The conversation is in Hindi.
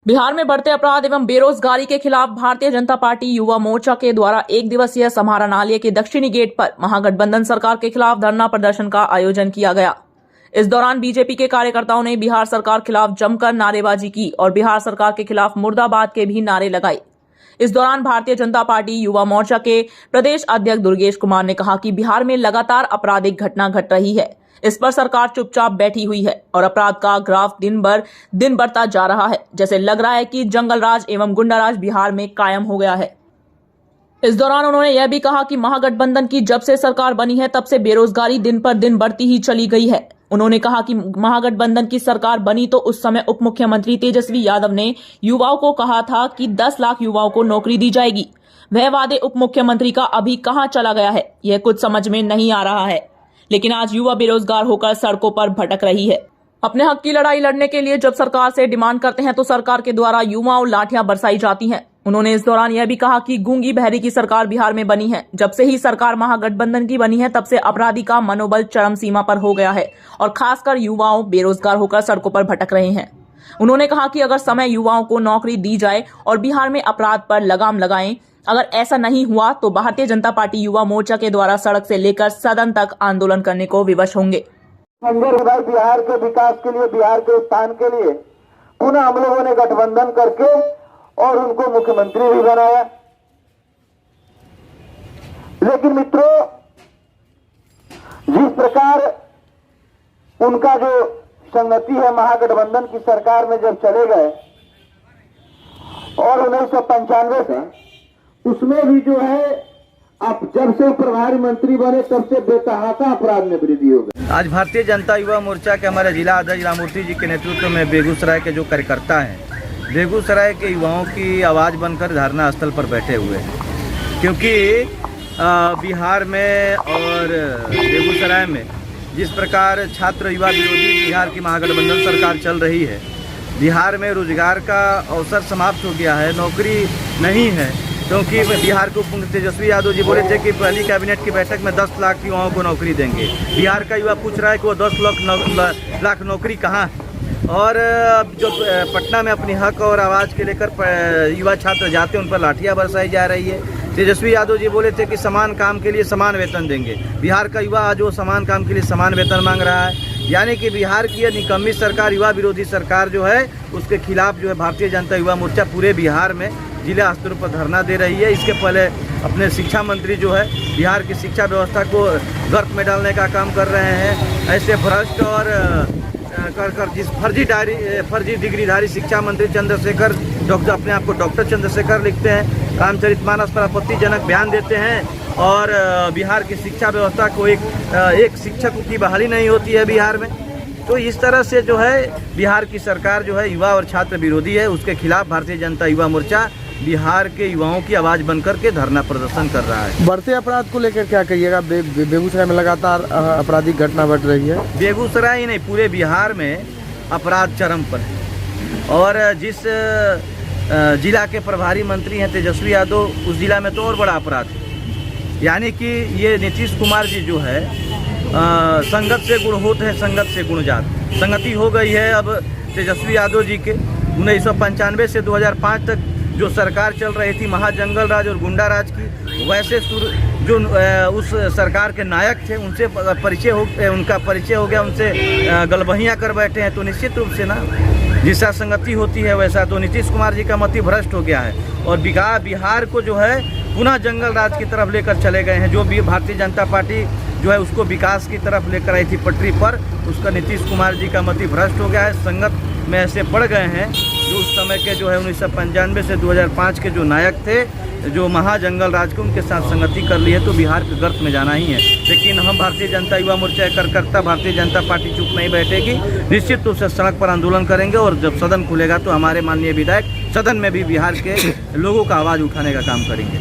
बिहार में बढ़ते अपराध एवं बेरोजगारी के खिलाफ भारतीय जनता पार्टी युवा मोर्चा के द्वारा एक दिवसीय समाहरणालय के दक्षिणी गेट पर महागठबंधन सरकार के खिलाफ धरना प्रदर्शन का आयोजन किया गया। इस दौरान बीजेपी के कार्यकर्ताओं ने बिहार सरकार खिलाफ जमकर नारेबाजी की और बिहार सरकार के खिलाफ मुर्दाबाद के भी नारे लगाए। इस दौरान भारतीय जनता पार्टी युवा मोर्चा के प्रदेश अध्यक्ष दुर्गेश कुमार ने कहा कि बिहार में लगातार आपराधिक घटना घट रही है, इस पर सरकार चुपचाप बैठी हुई है और अपराध का ग्राफ दिन बढ़ता जा रहा है। जैसे लग रहा है कि जंगल राज एवं गुंडा राज बिहार में कायम हो गया है। इस दौरान उन्होंने यह भी कहा कि महागठबंधन की जब से सरकार बनी है तब से बेरोजगारी दिन पर दिन बढ़ती ही चली गई है। उन्होंने कहा कि महागठबंधन की सरकार बनी तो उस समय उप मुख्यमंत्री तेजस्वी यादव ने युवाओं को कहा था कि 10 लाख युवाओं को नौकरी दी जाएगी। वह वादे उप मुख्यमंत्री का अभी कहां चला गया है, यह कुछ समझ में नहीं आ रहा है। लेकिन आज युवा बेरोजगार होकर सड़कों पर भटक रही है। अपने हक की लड़ाई लड़ने के लिए जब सरकार से डिमांड करते हैं तो सरकार के द्वारा युवाओं लाठियां बरसाई जाती हैं। उन्होंने इस दौरान यह भी कहा कि गूंगी बहरी की सरकार बिहार में बनी है। जब से ही सरकार महागठबंधन की बनी है तब से अपराधी का मनोबल चरम सीमा पर हो गया है और खासकर युवाओं बेरोजगार होकर सड़कों पर भटक रहे हैं। उन्होंने कहा कि अगर समय युवाओं को नौकरी दी जाए और बिहार में अपराध पर लगाम लगाएं, अगर ऐसा नहीं हुआ तो भारतीय जनता पार्टी युवा मोर्चा के द्वारा सड़क से लेकर सदन तक आंदोलन करने को विवश होंगे। बिहार के विकास के लिए, बिहार के उत्थान के लिए पुनः हम लोगों ने गठबंधन करके और उनको मुख्यमंत्री भी बनाया। लेकिन मित्रों, जिस प्रकार उनका जो संगति है महागठबंधन की सरकार में जब चले गए और 1995 से उसमें भी जो है अब जब से प्रभारी मंत्री बने तब से बेतहाशा अपराध में वृद्धि हो गई। आज भारतीय जनता युवा मोर्चा के हमारे जिला अध्यक्ष रामूर्ति जी के नेतृत्व में बेगूसराय के जो कार्यकर्ता हैं, बेगूसराय के युवाओं की आवाज़ बनकर धरना स्थल पर बैठे हुए हैं। क्योंकि बिहार में और बेगूसराय में जिस प्रकार छात्र युवा विरोधी बिहार की महागठबंधन सरकार चल रही है, बिहार में रोजगार का अवसर समाप्त हो गया है, नौकरी नहीं है। क्योंकि बिहार के उप मुख्यमंत्री तेजस्वी यादव जी बोले थे कि पहली कैबिनेट की बैठक में 10 लाख युवाओं को नौकरी देंगे। बिहार का युवा पूछ रहा है कि वो 10 लाख नौकरी कहाँ है। और जो पटना में अपनी हक और आवाज़ के लेकर युवा छात्र जाते हैं उन पर लाठियाँ बरसाई जा रही है। तेजस्वी यादव जी बोले थे कि समान काम के लिए समान वेतन देंगे। बिहार का युवा आज वो समान काम के लिए समान वेतन मांग रहा है। यानी कि बिहार की यह निकम्मी सरकार, युवा विरोधी सरकार जो है, उसके खिलाफ जो है भारतीय जनता युवा मोर्चा पूरे बिहार में जिला स्तर पर धरना दे रही है। इसके पहले अपने शिक्षा मंत्री जो है बिहार की शिक्षा व्यवस्था को गर्त में डालने का काम कर रहे हैं। ऐसे भ्रष्ट और कर जिस फर्जी डिग्रीधारी शिक्षा मंत्री चंद्रशेखर, डॉक्टर अपने आप को डॉक्टर चंद्रशेखर लिखते हैं, रामचरितमानस पर आपत्तिजनक बयान देते हैं और बिहार की शिक्षा व्यवस्था को एक शिक्षक की बहाली नहीं होती है बिहार में। तो इस तरह से जो है बिहार की सरकार जो है युवा और छात्र विरोधी है, उसके खिलाफ भारतीय जनता युवा मोर्चा बिहार के युवाओं की आवाज़ बनकर के धरना प्रदर्शन कर रहा है। बढ़ते अपराध को लेकर क्या कहिएगा? बेगूसराय में लगातार आपराधिक घटना बढ़ रही है। बेगूसराय ही नहीं, पूरे बिहार में अपराध चरम पर है। और जिस जिला के प्रभारी मंत्री हैं तेजस्वी यादव, उस जिला में तो और बड़ा अपराध है। यानी कि ये नीतीश कुमार जी जो है संगत से गुण होते हैं, संगत से गुण जात। संगति हो गई है अब तेजस्वी यादव जी के। 1995 से 2005 तक जो सरकार चल रही थी महाजंगल राज और गुंडा राज की, वैसे जो उस सरकार के नायक थे उनसे उनका परिचय हो गया, उनसे गलबहियाँ कर बैठे हैं। तो निश्चित रूप से ना, जैसा संगति होती है वैसा तो नीतीश कुमार जी का मति भ्रष्ट हो गया है और बिहार को जो है पुनः जंगल राज की तरफ लेकर चले गए हैं। जो भी भारतीय जनता पार्टी जो है उसको विकास की तरफ लेकर आई थी पटरी पर, उसका नीतीश कुमार जी का मति भ्रष्ट हो गया है। संगत में ऐसे पड़ गए हैं जो उस समय के जो है 1995 से 2005 के जो नायक थे, जो महाजंगल राज के, उनके साथ संगति कर ली है। तो बिहार के गर्त में जाना ही है। लेकिन हम भारतीय जनता युवा मोर्चा कार्यकर्ता, भारतीय जनता पार्टी चुप नहीं बैठेगी। निश्चित रूप से सड़क पर आंदोलन करेंगे और जब सदन खुलेगा तो हमारे माननीय विधायक सदन में भी बिहार के लोगों का आवाज़ उठाने का काम करेंगे।